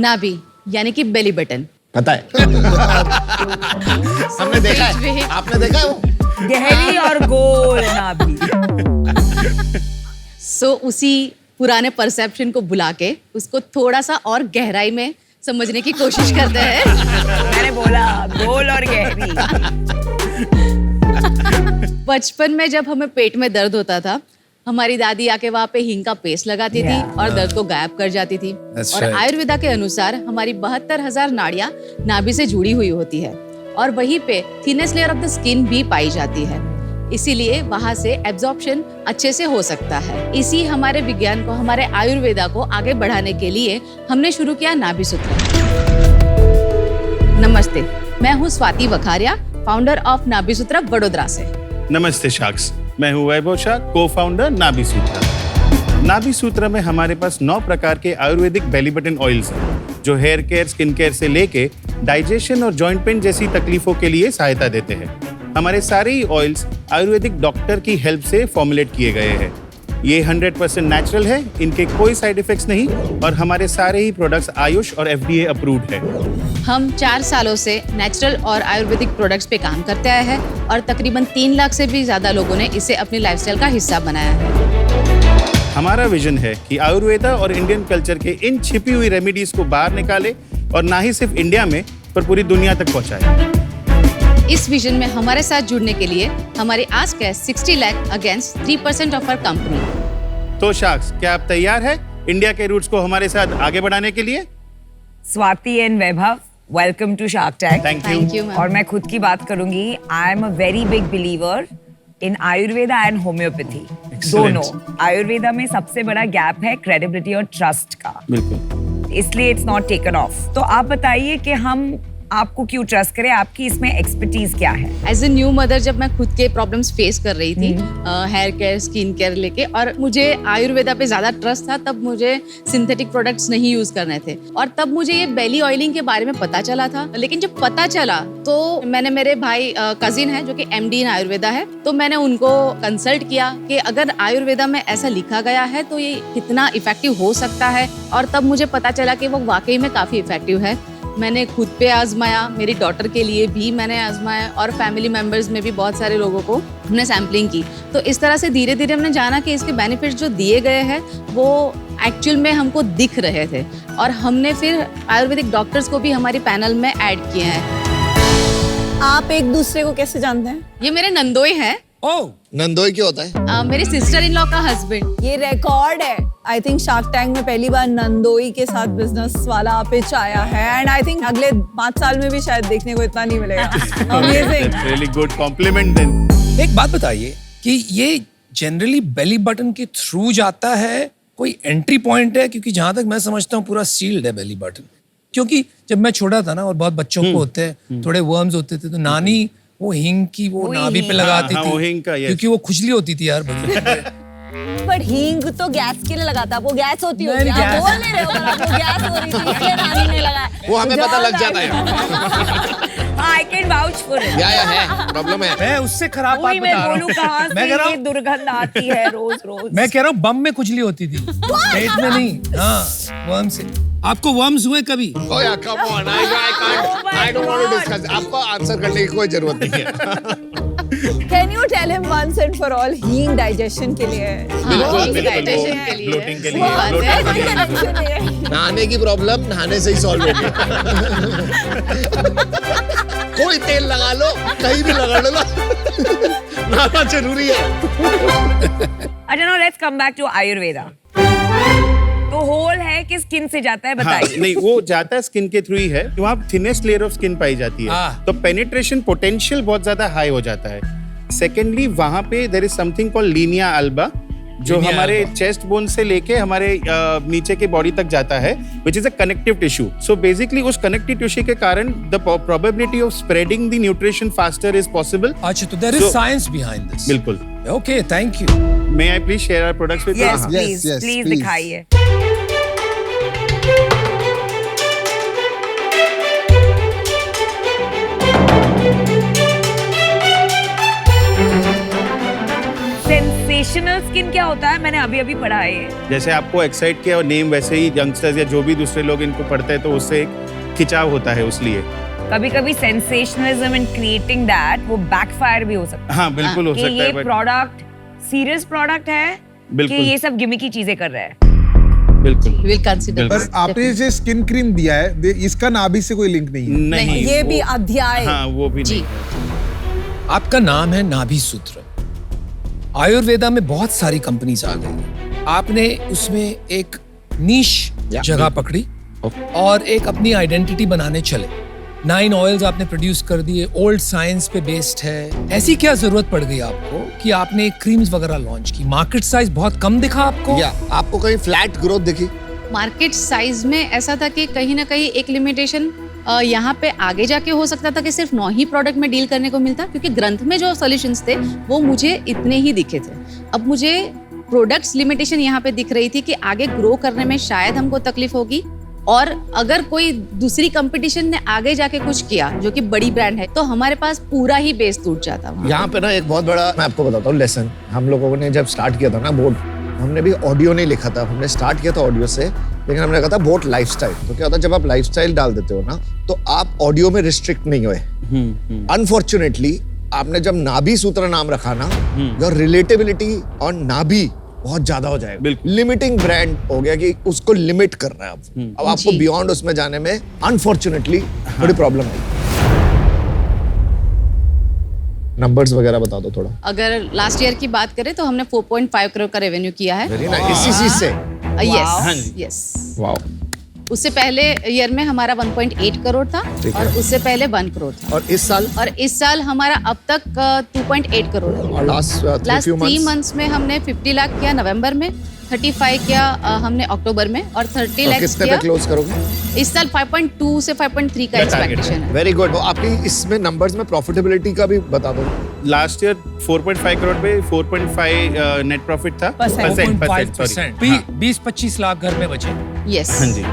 नाभि यानी कि बेली बटन। पता है हमने देखा है, आपने देखा है वो गहरी और गोल नाभि। सो उसी पुराने परसेप्शन को भुला के उसको थोड़ा सा और गहराई में समझने की कोशिश करते हैं। मैंने बोला गोल और गहरी। बचपन में जब हमें पेट में दर्द होता था, हमारी दादी आके वहाँ पे हींग का पेस्ट लगाती थी और दर्द को गायब कर जाती थी। और आयुर्वेदा के अनुसार हमारी 72,000 नाड़ियाँ नाभि से जुड़ी हुई होती है और वहीं पे thinnest layer of the skin भी पाई जाती है, इसीलिए वहाँ से एब्जॉर्प्शन अच्छे से हो सकता है। इसी हमारे विज्ञान को, हमारे आयुर्वेदा को आगे बढ़ाने के लिए हमने शुरू किया नाभि सूत्र। नमस्ते, मैं हूँ स्वाति वखारिया, फाउंडर ऑफ नाभि सूत्र वडोदरा से। नमस्ते शाक्स, मैं हूँ वैभव शाह, को फाउंडर नाभि सूत्र। नाभि सूत्र में हमारे पास 9 प्रकार के आयुर्वेदिक बेली बटन ऑयल्स हैं जो हेयर केयर, स्किन केयर से लेके डाइजेशन और जॉइंट पेन जैसी तकलीफों के लिए सहायता देते हैं। हमारे सारे ही ऑयल्स आयुर्वेदिक डॉक्टर की हेल्प से फॉर्मुलेट किए गए हैं। ये 100% नेचुरल है, इनके कोई साइड इफेक्ट्स नहीं और हमारे सारे ही प्रोडक्ट्स आयुष और FDA अप्रूव्ड है। हम 4 सालों से नेचुरल और आयुर्वेदिक प्रोडक्ट्स पे काम करते आए हैं और तकरीबन 3 लाख से भी ज्यादा लोगों ने इसे अपनी लाइफस्टाइल का हिस्सा बनाया है। हमारा विजन है कि आयुर्वेदा और इंडियन कल्चर के इन छिपी हुई रेमेडीज को बाहर निकाले और ना ही सिर्फ इंडिया में पर पूरी दुनिया तक पहुंचाए। इस विजन में हमारे साथ जुड़ने के लिए हमारी आस्क है 60 lakh against 3% of our company. तो शाक्स, क्या आप तैयार है इंडिया के रूट्स को हमारे साथ आगे बढ़ाने के लिए? Swati and Vaibhav, welcome to Shark Tank. Thank you. और मैं खुद की बात करूंगी, I am a very big believer in Ayurveda and homeopathy. दोनों। आयुर्वेदा में सबसे बड़ा गैप है क्रेडिबिलिटी और ट्रस्ट का, बिल्कुल, इसलिए इट्स नॉट टेकन ऑफ। तो आप बताइए कि हम आपको क्यों ट्रस्ट करें, आपकी इसमें एक्सपर्टीज क्या है? एज ए न्यू मदर जब मैं खुद के प्रॉब्लम्स फेस कर रही थी हेयर केयर, स्किन केयर लेके, और मुझे आयुर्वेदा पे ज्यादा ट्रस्ट था, तब मुझे सिंथेटिक प्रोडक्ट्स नहीं यूज करने थे और तब मुझे ये बेली ऑयलिंग के बारे में पता चला था। लेकिन जब पता चला तो मैंने, मेरे भाई कजिन है जो कि MD इन आयुर्वेदा है, तो मैंने उनको कंसल्ट किया कि अगर आयुर्वेदा में ऐसा लिखा गया है तो ये कितना इफेक्टिव हो सकता है, और तब मुझे पता चला कि वो वाकई में काफी इफेक्टिव है। मैंने खुद पे आजमाया, मेरी डॉटर के लिए भी मैंने आजमाया और फैमिली मेंबर्स में भी बहुत सारे लोगों को हमने सैम्पलिंग की। तो इस तरह से धीरे धीरे हमने जाना कि इसके बेनिफिट्स जो दिए गए हैं वो एक्चुअल में हमको दिख रहे थे और हमने फिर आयुर्वेदिक डॉक्टर्स को भी हमारी पैनल में ऐड किए हैं। आप एक दूसरे को कैसे जानते हैं? ये मेरे नंदोई हैं। ओह, नंदोई क्या होता है? मेरी सिस्टर इन लॉ का हस्बैंड। ये रिकॉर्ड है। आई थिंक शार्क टैंक में पहली बार नंदोई के साथ बिजनेस वाला पिच आया है एंड आई थिंक अगले 5 साल में भी शायद देखने को इतना नहीं मिलेगा। Amazing, really good compliment then. एक बात बताइए कि ये जनरली बेली बटन के थ्रू जाता है, कोई एंट्री पॉइंट है? क्योंकि जहां तक मैं समझता हूँ पूरा सील्ड है बेली बटन। क्योंकि जब मैं छोटा था ना, और बहुत बच्चों को होते हैं, थोड़े वर्म्स होते थे, तो नानी वो हींग की वो नाभि पे लगाती हाँ, वो थी, हींग का, yes। क्योंकि वो खुजली होती थी यार बड़ी। पर हींग तो गैस के लिए लगाता है, वो गैस होती होगी। नहीं, आप गैस। बोल नहीं रहे हो, पर आपको गैस हो रही थी इसलिए नानी ने लगाया। वो हमें पता लग जाता है। I can vouch for it. या है, प्रॉब्लम है। मैं उससे खराब बात वही मैं बता रहा बोलूं, कहाँ हूँ। मैं से कह रहा ये हूँ, दुर्गंध आती है रोज रोज। मैं कह रहा हूँ बम में खुजली होती थी, पेट में नहीं। हाँ, वर्म से। आपको वर्म्स हुए कभी? Oh yeah, come on, I don't want to discuss. आपको आंसर करने की कोई जरूरत नहीं है। Can you tell him once and for all, हींग डाइजेशन के लिए है? बिल्कुल, डाइजेशन के लिए, bloating के वो लिए, बात bloating है। के लिए। Connection है। नहाने की प्रॉब्लम नहाने से ही सॉल्व होगी। कोई तेल लगा लो, कहीं भी लगा लो, नहाना जरूरी है। अच्छा, now let's come back to Ayurveda. तो होल है कि स्किन से जाता है, हाँ, बताइए। नहीं, वो जाता है स्किन के थ्रू ही है। वहाँ थिनेस्ट लेयर ऑफ स्किन पाई जाती है, तो पेनिट्रेशन पोटेंशियल बहुत ज्यादा हाई हो जाता है। सेकेंडली, वहाँ पे there is something called linea alba, जो Linea हमारे alba। चेस्ट बोन से लेके हमारे नीचे के बॉडी तक जाता है, which is a connective tissue. So basically उस कनेक्टिव टिश्यू के कारण the probability of spreading the nutrition faster is possible. अच्छा, तो there is science behind this. बिल्कुल। Okay, thank you. May I please share our products with yes you? Please, yes, please please. दिखाइए। Sensational skin क्या होता है? मैंने अभी अभी पढ़ा है ये। जैसे आपको एक्साइट किया और नेम, वैसे ही यंगस्टर्स या जो भी दूसरे लोग इनको पढ़ते हैं तो उससे एक खिंचाव होता है, उसलिए। कभी कभी सेंसेशनलिज्म इन क्रिएटिंग दैट वो बैकफायर भी हो सकता है। हाँ बिल्कुल हो कि सकता ये है, but प्रोडक्ट सीरियस प्रोडक्ट है कि बिल्कुल। ये सब गिमिकी चीजें कर रहा है। बिल्कुल विल कंसीडर। पर आपने जैसे स्किन क्रीम दिया है, इसका नाभि से कोई लिंक नहीं है। नहीं, ये भी वो- अध्याय। हाँ वो भी जी। नहीं। आपका नाम है नाभि सूत्र। आयुर्वेदा में बहुत सारी कंपनीज आ गई, आपने उसमें एक नीश जगह पकड़ी और एक अपनी आइडेंटिटी बनाने चले। 9 ऑयल्स आपने प्रोड्यूस कर दिए, ओल्ड साइंस पे बेस्ड है। ऐसी क्या जरूरत पड़ गई आपको कि आपने क्रीम्स वगैरह लॉन्च की? मार्केट साइज बहुत कम दिखा आपको? या आपको कहीं फ्लैट ग्रोथ दिखी? मार्केट साइज में ऐसा था कि कहीं ना कहीं एक लिमिटेशन यहाँ पे आगे जाके हो सकता था कि सिर्फ 9 ही प्रोडक्ट में डील करने को मिलता, क्योंकि ग्रंथ में जो सॉल्यूशंस थे वो मुझे इतने ही दिखे थे। अब मुझे प्रोडक्ट्स लिमिटेशन यहाँ पे दिख रही थी कि आगे ग्रो करने में शायद हमको तकलीफ होगी, और अगर कोई दूसरी कंपटीशन ने आगे जाके कुछ किया जो कि बड़ी ब्रांड है तो हमारे पास पूरा ही बेस टूट जाता वहाँ। यहाँ पे ना एक बहुत बड़ा मैं आपको बताता हूँ लेसन। हम लोगों ने जब स्टार्ट किया था ना बोट, हमने भी ऑडियो नहीं लिखा था, हमने स्टार्ट किया था ऑडियो से, लेकिन हमने कहा था बोट लाइफस्टाइल। तो क्या होता है, जब आप लाइफस्टाइल डाल देते हो ना तो आप ऑडियो में रिस्ट्रिक्ट नहीं हुए। अनफॉर्चुनेटली आपने जब नाभि सूत्र नाम रखा ना, योर रिलेटेबिलिटी ऑन नाभि बहुत ज्यादा हो जाएगा। बिल्कुल। लिमिटिंग ब्रांड हो गया कि उसको लिमिट कर रहा है अब आपको जी। बियॉन्ड उसमें जाने में अनफॉर्चुनेटली थोड़ी प्रॉब्लम आई। नंबर्स वगैरह बता दो थोड़ा। अगर लास्ट ईयर की बात करें तो हमने 4.5 करोड़ का रेवेन्यू किया है। Very nice. इसी चीज से हाँ यस जी। यस। वाओ। उससे पहले ईयर में हमारा 1.8 करोड़ था ठीक है। और उससे पहले 1 करोड़ था, और इस साल और इस साल हमारा अब तक 2.8 करोड़ है। और last last few 3 months months में हमने 50 लाख किया नवंबर में, 35 किया हमने अक्टूबर में, और 30 तो लाख कितने किया पे क्लोज करोगे? इस साल 5.2 से 5.3 का का target एक्सपेक्टेशन है। Very good. तो आपकी इसमें नंबर्स में प्रॉफिटेबिलिटी का भी बता दो। लास्ट ईयर 4.5 करोड़ पे 4.5 नेट प्रॉफिट था। Percent. 4.5%। 20-25 लाख घर में बचे। यस। हाँ जी।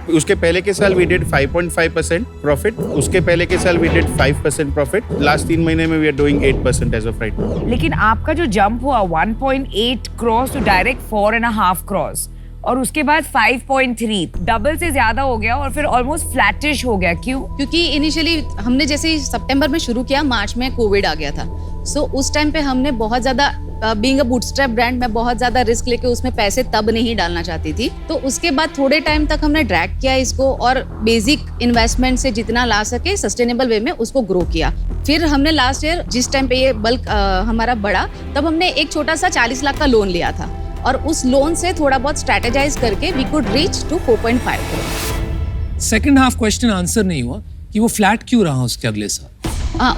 उसके पहले के साल वी डिड 5.5% प्रॉफिट, उसके पहले के साल वी डिड 5% प्रॉफिट। लास्ट 3 महीने में we are doing 8% as of right now. लेकिन आपका जो जंप हुआ 1.8 क्रॉस टू डायरेक्ट 4.5 क्रॉस और उसके बाद 5.3, डबल से ज्यादा हो गया और फिर ऑलमोस्ट फ्लैटिश हो गया। क्यों? क्योंकि इनिशियली हमने जैसे ही सितंबर में शुरू किया, मार्च में कोविड आ गया था। सो उस टाइम पे हमने बहुत ज्यादा बीइंग अ बूटस्ट्रैप ब्रांड में बहुत ज्यादा रिस्क लेके उसमें पैसे तब नहीं डालना चाहती थी। तो उसके बाद थोड़े टाइम तक हमने ड्रैग किया इसको और बेसिक इन्वेस्टमेंट से जितना ला सके सस्टेनेबल वे में उसको ग्रो किया। फिर हमने लास्ट ईयर जिस टाइम पे ये बल्क हमारा बढ़ा, तब हमने एक छोटा सा 40 लाख का लोन लिया था और उस लोन से थोड़ा बहुत स्ट्रेटेजाइज करके we could reach to 4.5 crore. Second half question answer नहीं हुआ कि वो फ्लैट क्यों रहा उसके अगले साल?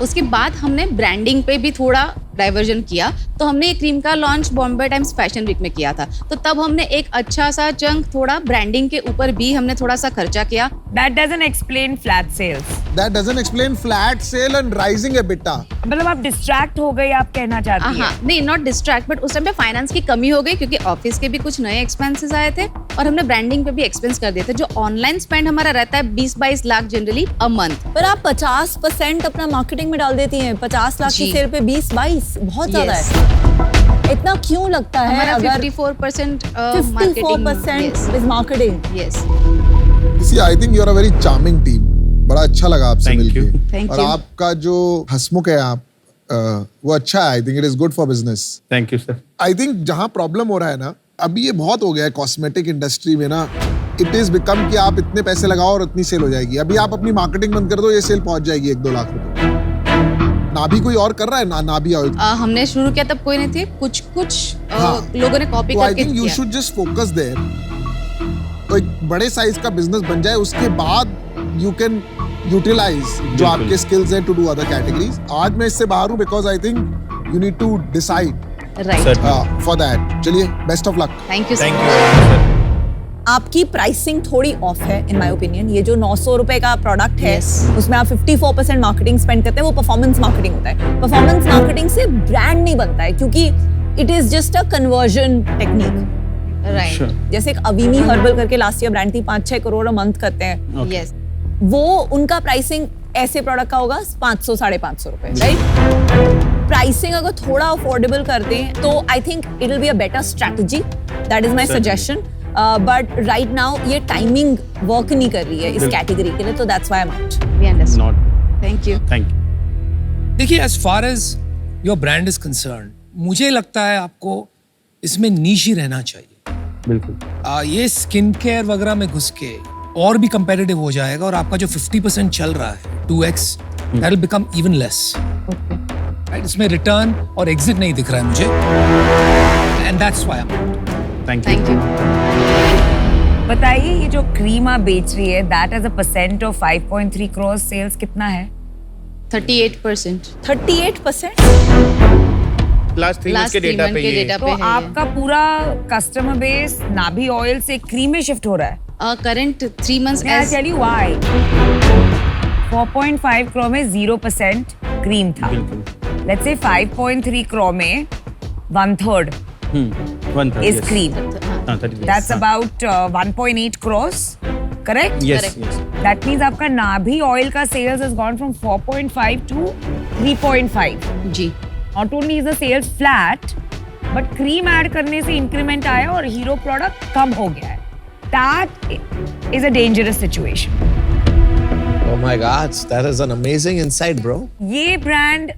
उसके बाद हमने ब्रांडिंग पे भी थोड़ा डाइवर्जन किया। तो हमने ये क्रीम का launch Bombay Times fashion week में किया था, तो तब हमने एक अच्छा सा चंक थोड़ा ब्रांडिंग के ऊपर भी हमने थोड़ा सा खर्चा किया। That doesn't explain flat sales. That doesn't explain flat sale and rising EBITDA. मतलब आप डिस्ट्रैक्ट हो गए, आप कहना चाहती हैं? हाँ, नहीं नॉट डिस्ट्रैक्ट, बट उस टाइम पे फाइनेंस की कमी हो गई क्योंकि ऑफिस के भी कुछ नए एक्सपेंसेस आए थे और हमने ब्रांडिंग पे भी एक्सपेंस कर दिए थे। जो ऑनलाइन स्पेंड हमारा रहता है 20-22 लाख जनरली अ मंथ। पर आप 50% अपना मार्केटिंग में डाल देती हैं। 50 लाख की जी। सेल पे 20-22 बहुत ज्यादा Yes. है। इतना क्यों लगता है? हमारा अगर 54% 54% is marketing. Yes. See, I think you're a very charming team. बड़ा अच्छा लगा आपसे Thank मिलके। you. Thank और you. आपका जो हंसमुख है आप वो अच्छा है। I think it is good for business. Thank you sir. I think जहाँ प्रॉब्लम हो रहा है ना, अभी ये बहुत हो गया है कॉस्मेटिक इंडस्ट्री में ना, इट इज बिकम कि आप इतने पैसे लगाओ और उतनी सेल हो जाएगी। अभी आप अपनी मार्केटिंग बंद कर दो, ये सेल पहुंच जाएगी 1-2 लाख रुपए। नाभि कोई और कर रहा है ना? नाभि ऑयल हमने शुरू किया तब कोई नहीं थे, कुछ हाँ। लोगों ने कॉपी तो आई करके थिंक यू किया। Should just focus there. तो एक बड़े साइज का बिजनेस बन जाए, उसके बाद यू कैन यूटिलाइज जो बिल्कुल। आपके स्किल्स हैं टू डू अदर कैटेगरीज। आज मैं इससे बाहर हूँ because I think you need to decide right. For that. चलिए, best of luck. Thank you so thank much. You sir. आपकी प्राइसिंग थोड़ी ऑफ है इन माय ओपिनियन। ये जो 900 रुपए का प्रोडक्ट है, Yes. उसमें आप 54% मार्केटिंग स्पेंड करते हैं, वो परफॉर्मेंस मार्केटिंग होता है। परफॉर्मेंस मार्केटिंग से ब्रांड नहीं बनता है क्योंकि it is just a conversion technique. Right. जैसे एक अवीनी हर्बल करके लास्ट ईयर ब्रांड थी, 5-6 करोड़ अ मंथ करते हैं। यस। वो उनका प्राइसिंग ऐसे प्रोडक्ट का होगा 500-550 रुपए, राइट? प्राइसिंग अगर थोड़ा अफोर्डेबल कर दें तो I think it will be a better strategy. That is my suggestion. But right now ये टाइमिंग वर्क नहीं कर रही है इस कैटेगरी के लिए, तो that's why I am out. We understand. Not thank you. Thank you. देखिए, as far as your brand is concern, मुझे लगता है आपको इसमें नीश ही रहना चाहिए. बिल्कुल. ये स्किन केयर वगैरह में घुस के और भी कंपेटिटिव हो जाएगा और आपका जो 50% चल रहा है 2x that will become even less. Right, इसमें रिटर्न और एग्जिट नहीं दिख रहा है मुझे, and that's why I am out. Thank you. Thank you. बताइए, ये जो क्रीम आप बेच रही है, that as a percent of 5.3 crore sales कितना है? 38%. 38%. लास्ट 3 मंथ्स के डेटा पे ये. डेटा तो पे है. आपका पूरा कस्टमर बेस नाभि ऑयल से क्रीम में शिफ्ट हो रहा है. Current 3 months I'll as tell you why. 4.5 crore में 0% क्रीम था. बिल्कुल. Let's say 5.3 crore में 1/3 1/3 is cream. हाँ, 30%. That's about 1.8 crores. Correct? Yes, correct. yes. That means आपका नाभि ऑयल का sales has gone from 4.5 to 3.5. Ji. Not only is the sales flat, but cream add करने से increment आया और hero product कम हो गया है. That is a dangerous situation. Oh my God, that is an amazing insight, bro. ये brand,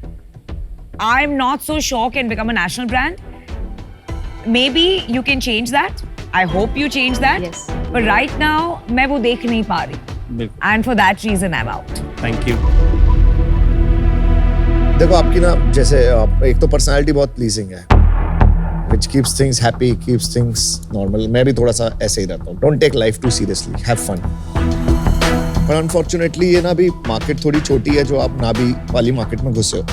I'm not so sure can become a national brand. Maybe you can change that. I hope you change that. Yes. But right now, मैं वो देख नहीं पा रही. बिल्कुल. And for that reason, I'm out. Thank you. देखो आपकी ना जैसे एक तो पर्सनालिटी बहुत प्लीजिंग है, which keeps things happy, keeps things normal. मैं भी थोड़ा सा ऐसे ही रहता हूँ. Don't take life too seriously. Have fun. पर अनफॉर्चुनेटली ये ना भी मार्केट थोड़ी छोटी है जो आप नाभि वाली मार्केट में घुसे हो,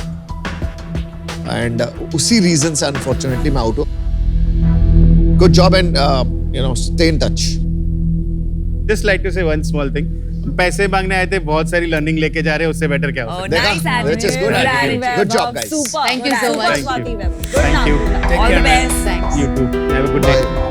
एंड उसी रीजन से अनफॉर्चुनेटली मैं आउट हूँ. Good job and stay in touch. Just like to say one small thing. पैसे मांगने आए थे, बहुत सारी लर्निंग लेके जा रहे हैं, उससे बेटर क्या हो सकता है? Nice Which is good attitude. attitude. Good job, guys. Super. Thank you so much. Swati Web. Thank you. All the best. Thanks. You too. Have a good day. Bye.